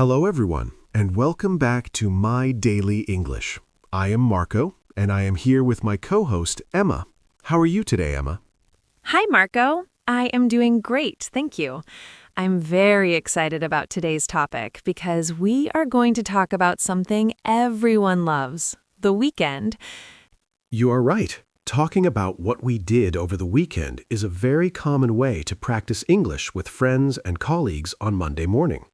Hello, everyone, and welcome back to My Daily English. I am Marco, and I am here with my co-host, Emma. How are you today, Emma? Hi, Marco. I am doing great, thank you. I'm very excited about today's topic because we are going to talk about something everyone loves, the weekend. You are right. Talking about what we did over the weekend is a very common way to practice English with friends and colleagues on Monday morning.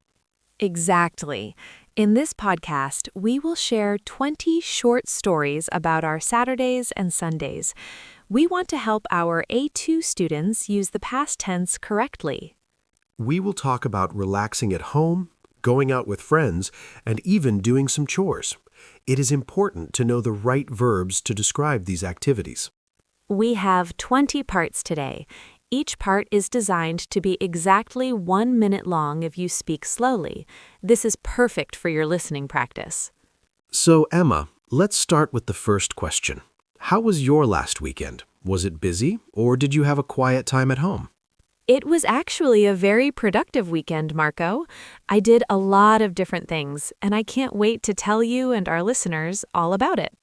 Exactly. In this podcast, we will share 20 short stories about our Saturdays and Sundays. We want to help our A2 students use the past tense correctly. We will talk about relaxing at home, going out with friends, and even doing some chores. It is important to know the right verbs to describe these activities. We have 20 parts today. Each part is designed to be exactly 1 minute long if you speak slowly. This is perfect for your listening practice. So, Emma, let's start with the first question. How was your last weekend? Was it busy, or did you have a quiet time at home? It was actually a very productive weekend, Marco. I did a lot of different things, and I can't wait to tell you and our listeners all about it.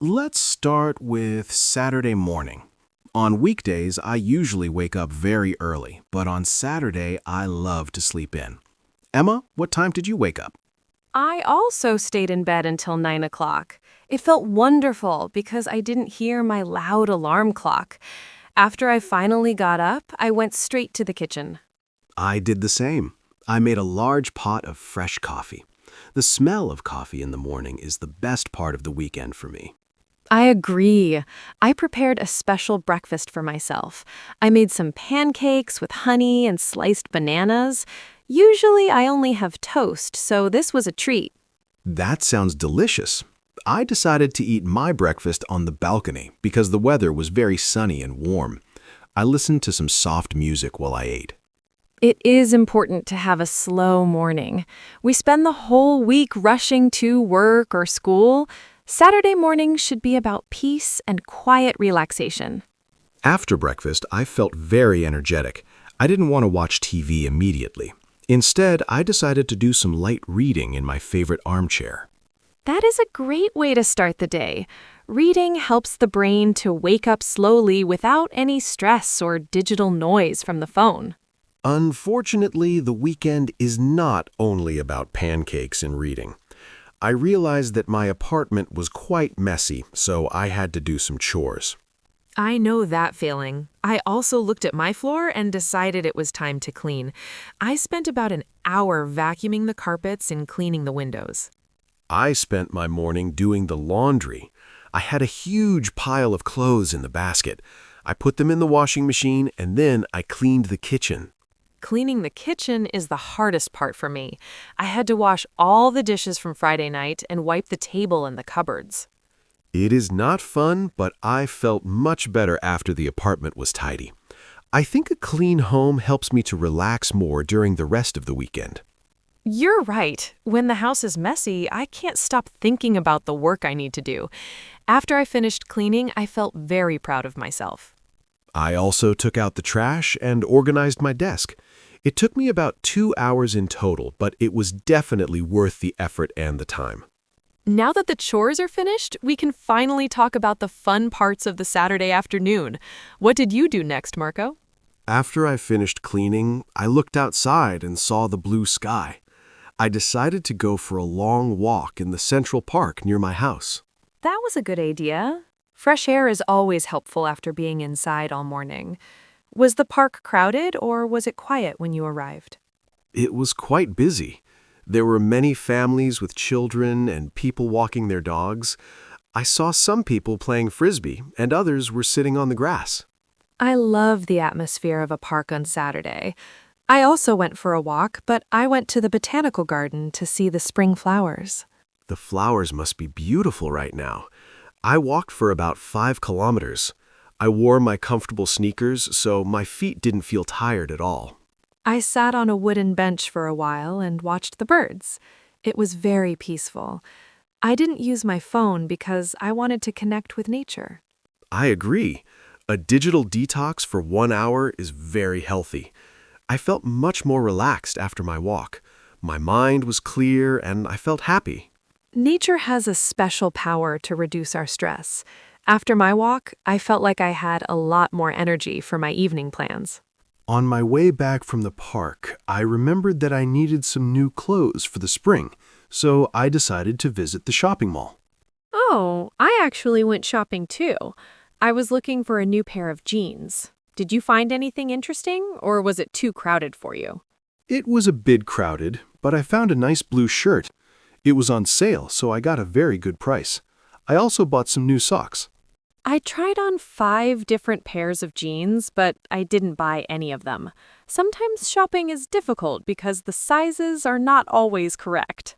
Let's start with Saturday morning. On weekdays, I usually wake up very early, but on Saturday, I love to sleep in. Emma, what time did you wake up? I also stayed in bed until 9 o'clock. It felt wonderful because I didn't hear my loud alarm clock. After I finally got up, I went straight to the kitchen. I did the same. I made a large pot of fresh coffee. The smell of coffee in the morning is the best part of the weekend for me. I agree. I prepared a special breakfast for myself. I made some pancakes with honey and sliced bananas. Usually I only have toast, so this was a treat. That sounds delicious. I decided to eat my breakfast on the balcony because the weather was very sunny and warm. I listened to some soft music while I ate. It is important to have a slow morning. We spend the whole week rushing to work or school. Saturday morning should be about peace and quiet relaxation. After breakfast, I felt very energetic. I didn't want to watch TV immediately. Instead, I decided to do some light reading in my favorite armchair. That is a great way to start the day. Reading helps the brain to wake up slowly without any stress or digital noise from the phone. Unfortunately, the weekend is not only about pancakes and reading. I realized that my apartment was quite messy, so I had to do some chores. I know that feeling. I also looked at my floor and decided it was time to clean. I spent about an hour vacuuming the carpets and cleaning the windows. I spent my morning doing the laundry. I had a huge pile of clothes in the basket. I put them in the washing machine, and then I cleaned the kitchen. Cleaning the kitchen is the hardest part for me. I had to wash all the dishes from Friday night and wipe the table and the cupboards. It is not fun, but I felt much better after the apartment was tidy. I think a clean home helps me to relax more during the rest of the weekend. You're right. When the house is messy, I can't stop thinking about the work I need to do. After I finished cleaning, I felt very proud of myself. I also took out the trash and organized my desk. It took me about 2 hours in total, but it was definitely worth the effort and the time. Now that the chores are finished, we can finally talk about the fun parts of the Saturday afternoon. What did you do next, Marco? After I finished cleaning, I looked outside and saw the blue sky. I decided to go for a long walk in the Central Park near my house. That was a good idea. Fresh air is always helpful after being inside all morning. Was the park crowded or was it quiet when you arrived? It was quite busy. There were many families with children and people walking their dogs. I saw some people playing frisbee and others were sitting on the grass. I love the atmosphere of a park on Saturday. I also went for a walk, but I went to the botanical garden to see the spring flowers. The flowers must be beautiful right now. I walked for about 5 kilometers. I wore my comfortable sneakers, so my feet didn't feel tired at all. I sat on a wooden bench for a while and watched the birds. It was very peaceful. I didn't use my phone because I wanted to connect with nature. I agree. A digital detox for 1 hour is very healthy. I felt much more relaxed after my walk. My mind was clear and I felt happy. Nature has a special power to reduce our stress. After my walk, I felt like I had a lot more energy for my evening plans. On my way back from the park, I remembered that I needed some new clothes for the spring, so I decided to visit the shopping mall. Oh, I actually went shopping too. I was looking for a new pair of jeans. Did you find anything interesting, or was it too crowded for you? It was a bit crowded, but I found a nice blue shirt. It was on sale, so I got a very good price. I also bought some new socks. I tried on 5 different pairs of jeans, but I didn't buy any of them. Sometimes shopping is difficult because the sizes are not always correct.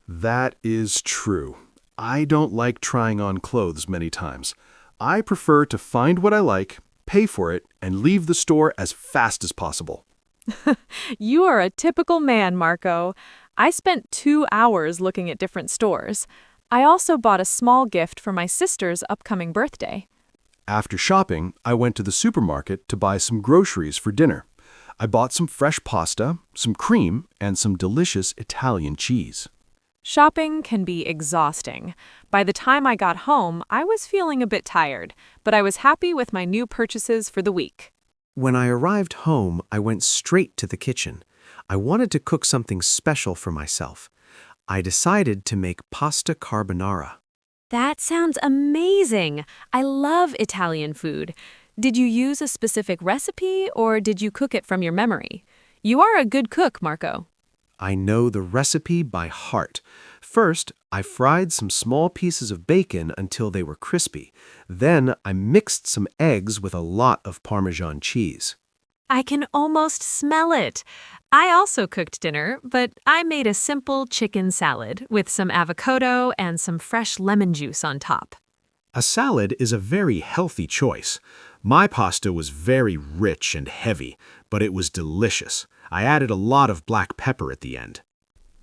That is true. I don't like trying on clothes many times. I prefer to find what I like, pay for it, and leave the store as fast as possible. You are a typical man, Marco. I spent 2 hours looking at different stores. I also bought a small gift for my sister's upcoming birthday. After shopping, I went to the supermarket to buy some groceries for dinner. I bought some fresh pasta, some cream, and some delicious Italian cheese. Shopping can be exhausting. By the time I got home, I was feeling a bit tired, but I was happy with my new purchases for the week. When I arrived home, I went straight to the kitchen. I wanted to cook something special for myself. I decided to make pasta carbonara. That sounds amazing! I love Italian food. Did you use a specific recipe, or did you cook it from your memory? You are a good cook, Marco. I know the recipe by heart. First, I fried some small pieces of bacon until they were crispy. Then, I mixed some eggs with a lot of Parmesan cheese. I can almost smell it. I also cooked dinner, but I made a simple chicken salad with some avocado and some fresh lemon juice on top. A salad is a very healthy choice. My pasta was very rich and heavy, but it was delicious. I added a lot of black pepper at the end.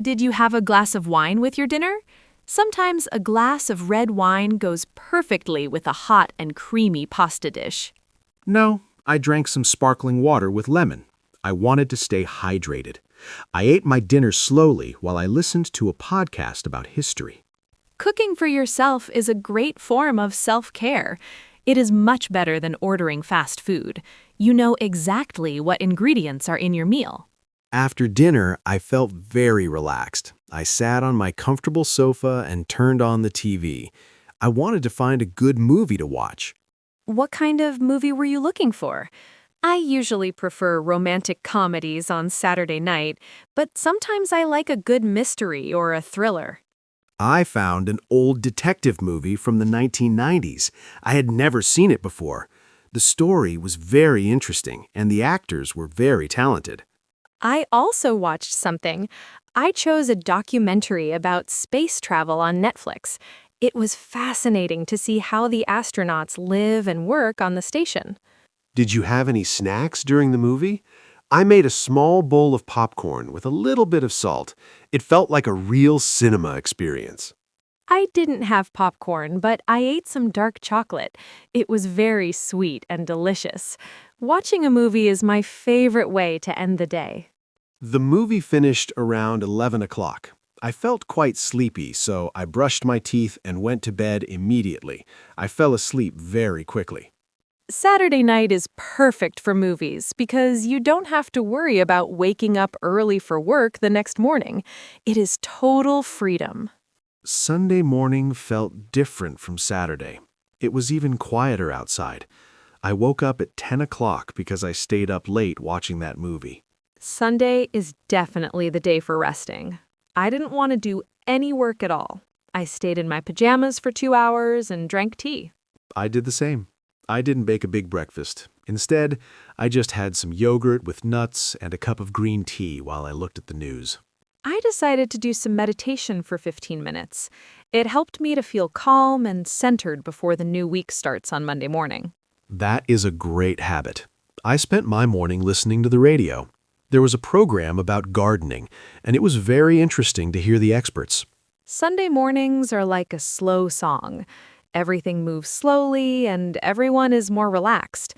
Did you have a glass of wine with your dinner? Sometimes a glass of red wine goes perfectly with a hot and creamy pasta dish. No, I drank some sparkling water with lemon. I wanted to stay hydrated. I ate my dinner slowly while I listened to a podcast about history. Cooking for yourself is a great form of self-care. It is much better than ordering fast food. You know exactly what ingredients are in your meal. After dinner, I felt very relaxed. I sat on my comfortable sofa and turned on the TV. I wanted to find a good movie to watch. What kind of movie were you looking for? I usually prefer romantic comedies on Saturday night, but sometimes I like a good mystery or a thriller. I found an old detective movie from the 1990s. I had never seen it before. The story was very interesting, and the actors were very talented. I also watched something. I chose a documentary about space travel on Netflix. It was fascinating to see how the astronauts live and work on the station. Did you have any snacks during the movie? I made a small bowl of popcorn with a little bit of salt. It felt like a real cinema experience. I didn't have popcorn, but I ate some dark chocolate. It was very sweet and delicious. Watching a movie is my favorite way to end the day. The movie finished around 11 o'clock. I felt quite sleepy, so I brushed my teeth and went to bed immediately. I fell asleep very quickly. Saturday night is perfect for movies because you don't have to worry about waking up early for work the next morning. It is total freedom. Sunday morning felt different from Saturday. It was even quieter outside. I woke up at 10 o'clock because I stayed up late watching that movie. Sunday is definitely the day for resting. I didn't want to do any work at all. I stayed in my pajamas for 2 hours and drank tea. I did the same. I didn't bake a big breakfast. Instead, I just had some yogurt with nuts and a cup of green tea while I looked at the news. I decided to do some meditation for 15 minutes. It helped me to feel calm and centered before the new week starts on Monday morning. That is a great habit. I spent my morning listening to the radio. There was a program about gardening, and it was very interesting to hear the experts. Sunday mornings are like a slow song. Everything moves slowly, and everyone is more relaxed.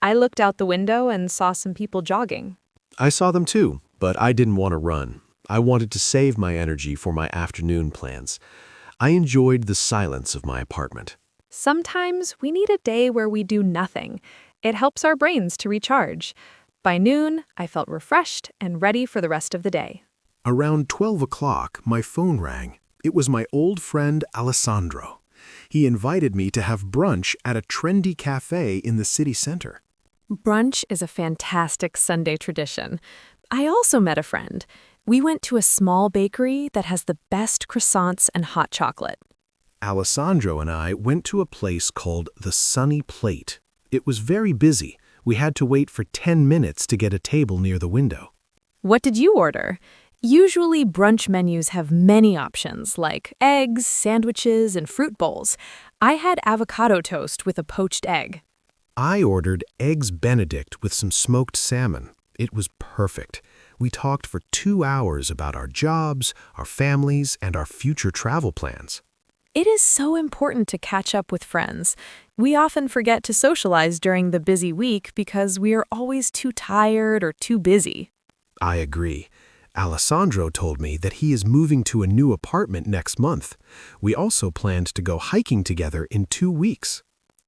I looked out the window and saw some people jogging. I saw them too, but I didn't want to run. I wanted to save my energy for my afternoon plans. I enjoyed the silence of my apartment. Sometimes we need a day where we do nothing. It helps our brains to recharge. By noon, I felt refreshed and ready for the rest of the day. Around 12 o'clock, my phone rang. It was my old friend Alessandro. He invited me to have brunch at a trendy cafe in the city center. Brunch is a fantastic Sunday tradition. I also met a friend. We went to a small bakery that has the best croissants and hot chocolate. Alessandro and I went to a place called the Sunny Plate. It was very busy. We had to wait for 10 minutes to get a table near the window. What did you order? Usually, brunch menus have many options, like eggs, sandwiches, and fruit bowls. I had avocado toast with a poached egg. I ordered Eggs Benedict with some smoked salmon. It was perfect. We talked for 2 hours about our jobs, our families, and our future travel plans. It is so important to catch up with friends. We often forget to socialize during the busy week because we are always too tired or too busy. I agree. Alessandro told me that he is moving to a new apartment next month. We also planned to go hiking together in 2 weeks.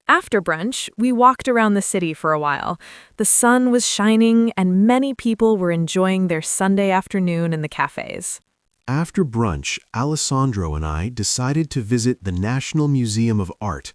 After brunch, we walked around the city for a while. The sun was shining and many people were enjoying their Sunday afternoon in the cafes. After brunch, Alessandro and I decided to visit the National Museum of Art.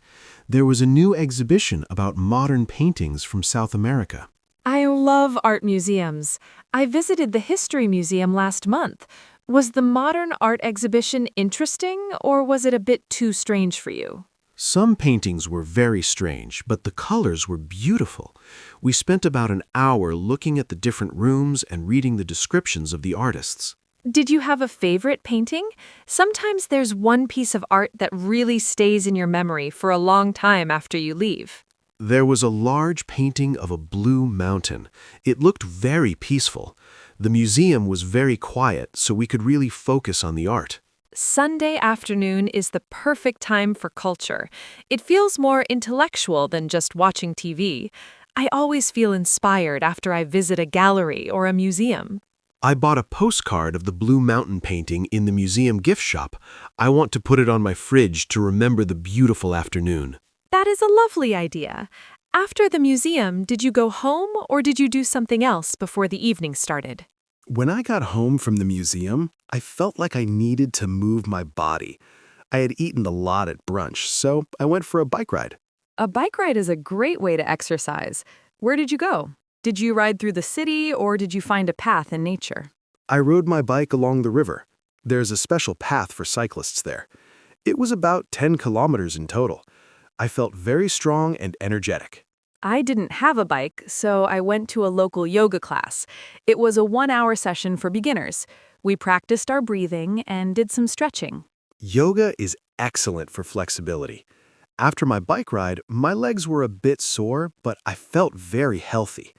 There was a new exhibition about modern paintings from South America. I love art museums. I visited the History Museum last month. Was the modern art exhibition interesting, or was it a bit too strange for you? Some paintings were very strange, but the colors were beautiful. We spent about an hour looking at the different rooms and reading the descriptions of the artists. Did you have a favorite painting? Sometimes there's one piece of art that really stays in your memory for a long time after you leave. There was a large painting of a blue mountain. It looked very peaceful. The museum was very quiet, so we could really focus on the art. Sunday afternoon is the perfect time for culture. It feels more intellectual than just watching TV. I always feel inspired after I visit a gallery or a museum. I bought a postcard of the Blue Mountain painting in the museum gift shop. I want to put it on my fridge to remember the beautiful afternoon. That is a lovely idea. After the museum, did you go home or did you do something else before the evening started? When I got home from the museum, I felt like I needed to move my body. I had eaten a lot at brunch, so I went for a bike ride. A bike ride is a great way to exercise. Where did you go? Did you ride through the city or did you find a path in nature? I rode my bike along the river. There's a special path for cyclists there. It was about 10 kilometers in total. I felt very strong and energetic. I didn't have a bike, so I went to a local yoga class. It was a 1-hour session for beginners. We practiced our breathing and did some stretching. Yoga is excellent for flexibility. After my bike ride, my legs were a bit sore, but I felt very healthy.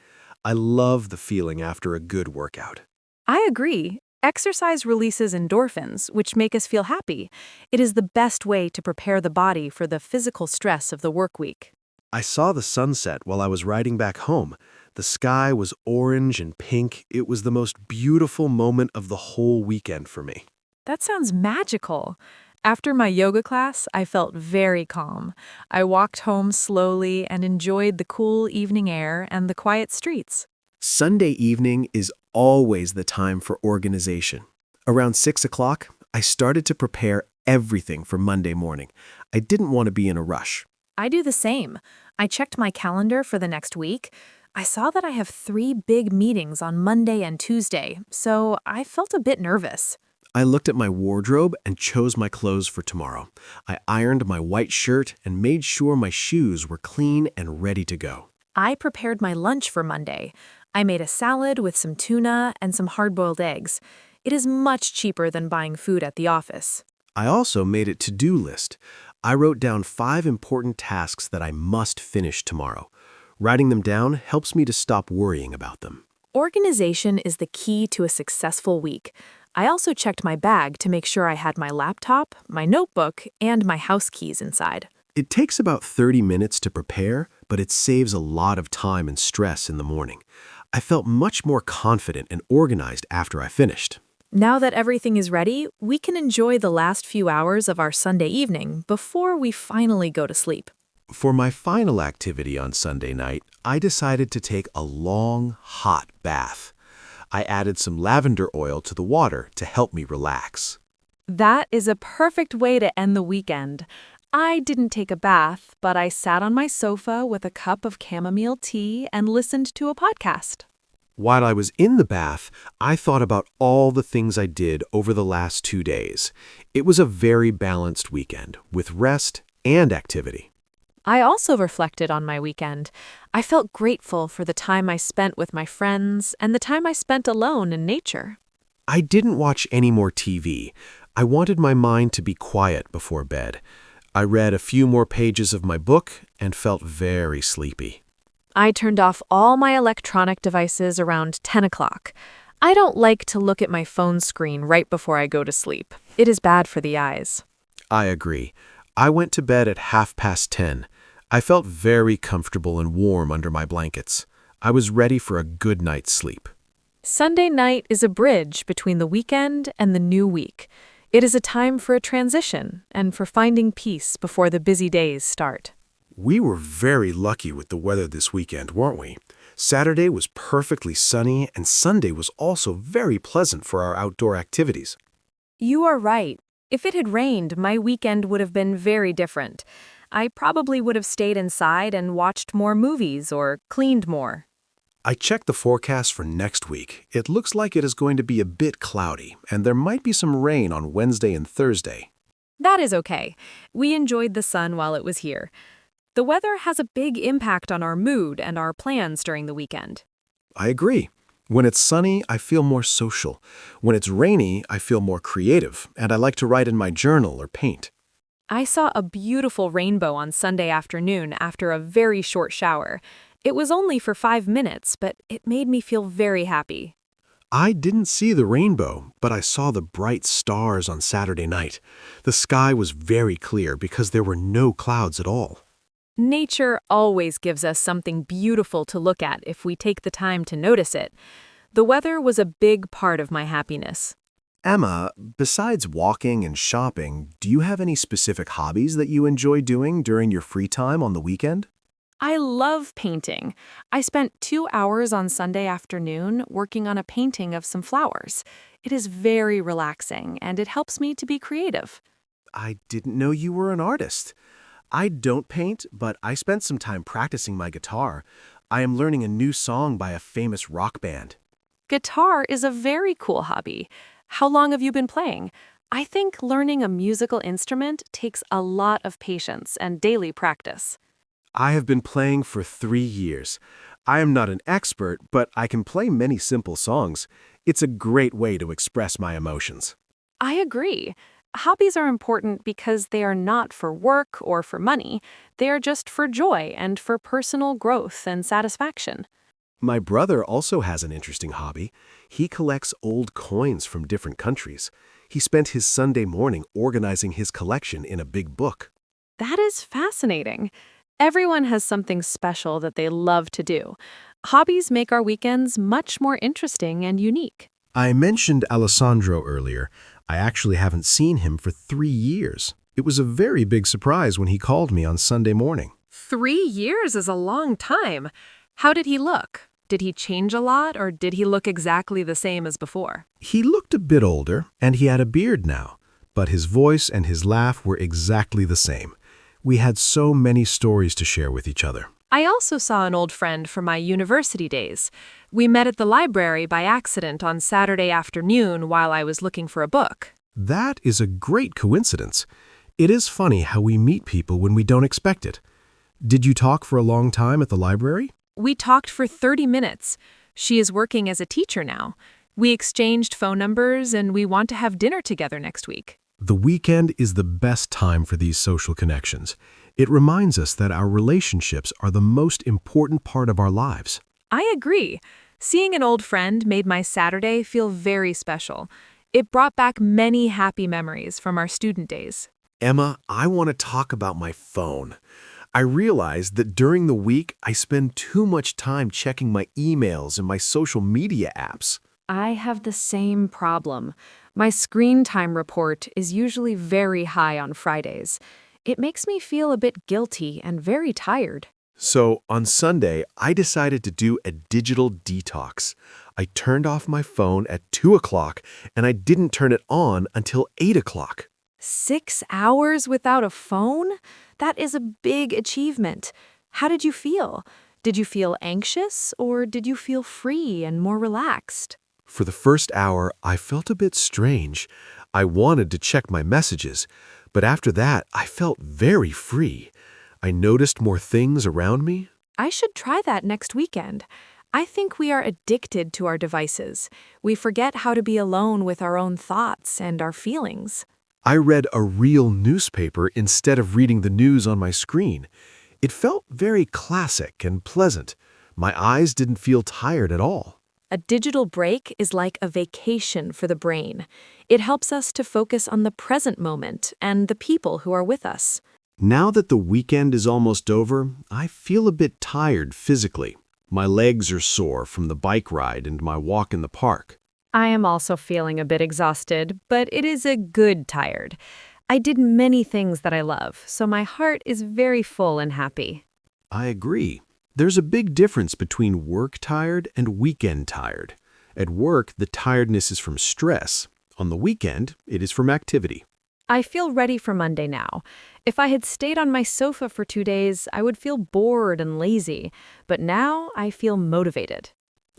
I love the feeling after a good workout. I agree. Exercise releases endorphins, which make us feel happy. It is the best way to prepare the body for the physical stress of the work week. I saw the sunset while I was riding back home. The sky was orange and pink. It was the most beautiful moment of the whole weekend for me. That sounds magical. After my yoga class, I felt very calm. I walked home slowly and enjoyed the cool evening air and the quiet streets. Sunday evening is always the time for organization. Around 6 o'clock, I started to prepare everything for Monday morning. I didn't want to be in a rush. I do the same. I checked my calendar for the next week. I saw that I have 3 big meetings on Monday and Tuesday, so I felt a bit nervous. I looked at my wardrobe and chose my clothes for tomorrow. I ironed my white shirt and made sure my shoes were clean and ready to go. I prepared my lunch for Monday. I made a salad with some tuna and some hard-boiled eggs. It is much cheaper than buying food at the office. I also made a to-do list. I wrote down 5 important tasks that I must finish tomorrow. Writing them down helps me to stop worrying about them. Organization is the key to a successful week. I also checked my bag to make sure I had my laptop, my notebook, and my house keys inside. It takes about 30 minutes to prepare, but it saves a lot of time and stress in the morning. I felt much more confident and organized after I finished. Now that everything is ready, we can enjoy the last few hours of our Sunday evening before we finally go to sleep. For my final activity on Sunday night, I decided to take a long, hot bath. I added some lavender oil to the water to help me relax. That is a perfect way to end the weekend. I didn't take a bath, but I sat on my sofa with a cup of chamomile tea and listened to a podcast. While I was in the bath, I thought about all the things I did over the last 2 days. It was a very balanced weekend, with rest and activity. I also reflected on my weekend. I felt grateful for the time I spent with my friends and the time I spent alone in nature. I didn't watch any more TV. I wanted my mind to be quiet before bed. I read a few more pages of my book and felt very sleepy. I turned off all my electronic devices around 10 o'clock. I don't like to look at my phone screen right before I go to sleep. It is bad for the eyes. I agree. I went to bed at 10:30. I felt very comfortable and warm under my blankets. I was ready for a good night's sleep. Sunday night is a bridge between the weekend and the new week. It is a time for a transition and for finding peace before the busy days start. We were very lucky with the weather this weekend, weren't we? Saturday was perfectly sunny, and Sunday was also very pleasant for our outdoor activities. You are right. If it had rained, my weekend would have been very different. I probably would have stayed inside and watched more movies or cleaned more. I checked the forecast for next week. It looks like it is going to be a bit cloudy, and there might be some rain on Wednesday and Thursday. That is okay. We enjoyed the sun while it was here. The weather has a big impact on our mood and our plans during the weekend. I agree. When it's sunny, I feel more social. When it's rainy, I feel more creative, and I like to write in my journal or paint. I saw a beautiful rainbow on Sunday afternoon after a very short shower. It was only for 5 minutes, but it made me feel very happy. I didn't see the rainbow, but I saw the bright stars on Saturday night. The sky was very clear because there were no clouds at all. Nature always gives us something beautiful to look at if we take the time to notice it. The weather was a big part of my happiness. Emma, besides walking and shopping, do you have any specific hobbies that you enjoy doing during your free time on the weekend? I love painting. I spent 2 hours on Sunday afternoon working on a painting of some flowers. It is very relaxing, and it helps me to be creative. I didn't know you were an artist. I don't paint, but I spent some time practicing my guitar. I am learning a new song by a famous rock band. Guitar is a very cool hobby. How long have you been playing? I think learning a musical instrument takes a lot of patience and daily practice. I have been playing for 3 years. I am not an expert, but I can play many simple songs. It's a great way to express my emotions. I agree. Hobbies are important because they are not for work or for money. They are just for joy and for personal growth and satisfaction. My brother also has an interesting hobby. He collects old coins from different countries. He spent his Sunday morning organizing his collection in a big book. That is fascinating. Everyone has something special that they love to do. Hobbies make our weekends much more interesting and unique. I mentioned Alessandro earlier. I actually haven't seen him for 3 years. It was a very big surprise when he called me on Sunday morning. 3 years is a long time. How did he look? Did he change a lot, or did he look exactly the same as before? He looked a bit older, and he had a beard now, but his voice and his laugh were exactly the same. We had so many stories to share with each other. I also saw an old friend from my university days. We met at the library by accident on Saturday afternoon while I was looking for a book. That is a great coincidence. It is funny how we meet people when we don't expect it. Did you talk for a long time at the library? We talked for 30 minutes. She is working as a teacher now. We exchanged phone numbers, and we want to have dinner together next week. The weekend is the best time for these social connections. It reminds us that our relationships are the most important part of our lives. I agree. Seeing an old friend made my Saturday feel very special. It brought back many happy memories from our student days. Emma, I want to talk about my phone. I realized that during the week, I spend too much time checking my emails and my social media apps. I have the same problem. My screen time report is usually very high on Fridays. It makes me feel a bit guilty and very tired. So on Sunday, I decided to do a digital detox. I turned off my phone at 2 o'clock and I didn't turn it on until 8 o'clock. 6 hours without a phone? That is a big achievement. How did you feel? Did you feel anxious or did you feel free and more relaxed? For the first hour, I felt a bit strange. I wanted to check my messages, but after that, I felt very free. I noticed more things around me. I should try that next weekend. I think we are addicted to our devices. We forget how to be alone with our own thoughts and our feelings. I read a real newspaper instead of reading the news on my screen. It felt very classic and pleasant. My eyes didn't feel tired at all. A digital break is like a vacation for the brain. It helps us to focus on the present moment and the people who are with us. Now that the weekend is almost over, I feel a bit tired physically. My legs are sore from the bike ride and my walk in the park. I am also feeling a bit exhausted, but it is a good tired. I did many things that I love, so my heart is very full and happy. I agree. There's a big difference between work tired and weekend tired. At work, the tiredness is from stress. On the weekend, it is from activity. I feel ready for Monday now. If I had stayed on my sofa for 2 days, I would feel bored and lazy, but now I feel motivated.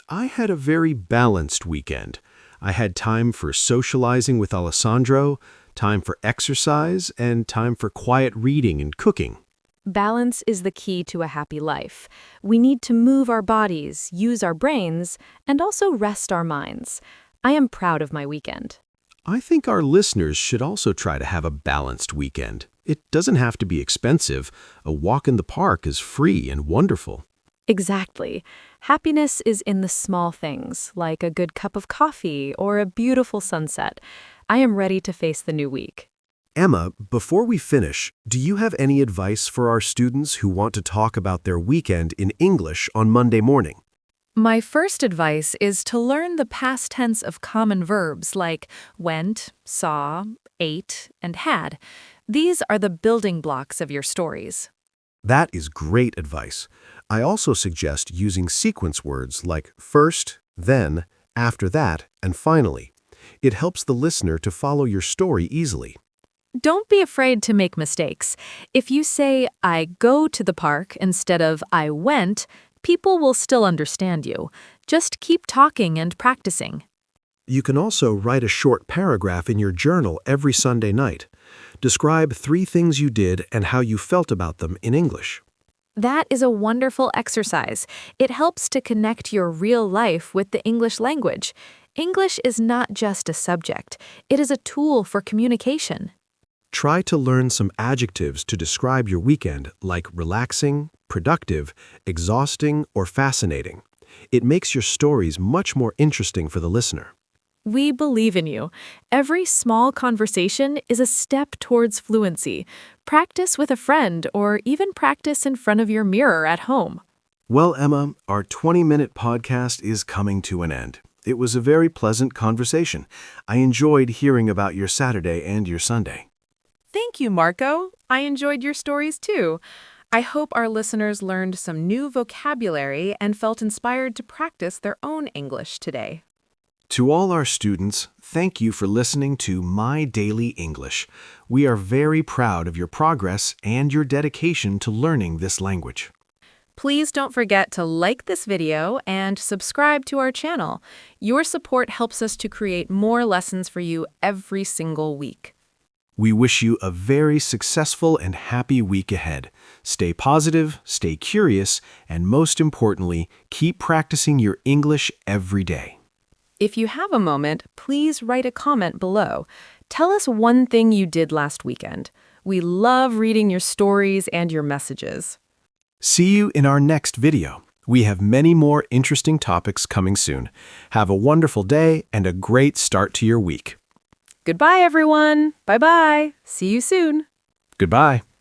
I had a very balanced weekend. I had time for socializing with Alessandro, time for exercise, and time for quiet reading and cooking. Balance is the key to a happy life. We need to move our bodies, use our brains, and also rest our minds. I am proud of my weekend. I think our listeners should also try to have a balanced weekend. It doesn't have to be expensive. A walk in the park is free and wonderful. Exactly. Happiness is in the small things, like a good cup of coffee or a beautiful sunset. I am ready to face the new week. Emma, before we finish, do you have any advice for our students who want to talk about their weekend in English on Monday morning? My first advice is to learn the past tense of common verbs like went, saw, ate, and had. These are the building blocks of your stories. That is great advice. I also suggest using sequence words like first, then, after that, and finally. It helps the listener to follow your story easily. Don't be afraid to make mistakes. If you say, I go to the park instead of I went, people will still understand you. Just keep talking and practicing. You can also write a short paragraph in your journal every Sunday night. Describe 3 things you did and how you felt about them in English. That is a wonderful exercise. It helps to connect your real life with the English language. English is not just a subject. It is a tool for communication. Try to learn some adjectives to describe your weekend, like relaxing, productive, exhausting, or fascinating. It makes your stories much more interesting for the listener. We believe in you. Every small conversation is a step towards fluency. Practice with a friend or even practice in front of your mirror at home. Well, Emma, our 20-minute podcast is coming to an end. It was a very pleasant conversation. I enjoyed hearing about your Saturday and your Sunday. Thank you, Marco. I enjoyed your stories too. I hope our listeners learned some new vocabulary and felt inspired to practice their own English today. To all our students, thank you for listening to My Daily English. We are very proud of your progress and your dedication to learning this language. Please don't forget to like this video and subscribe to our channel. Your support helps us to create more lessons for you every single week. We wish you a very successful and happy week ahead. Stay positive, stay curious, and most importantly, keep practicing your English every day. If you have a moment, please write a comment below. Tell us one thing you did last weekend. We love reading your stories and your messages. See you in our next video. We have many more interesting topics coming soon. Have a wonderful day and a great start to your week. Goodbye, everyone. Bye-bye. See you soon. Goodbye.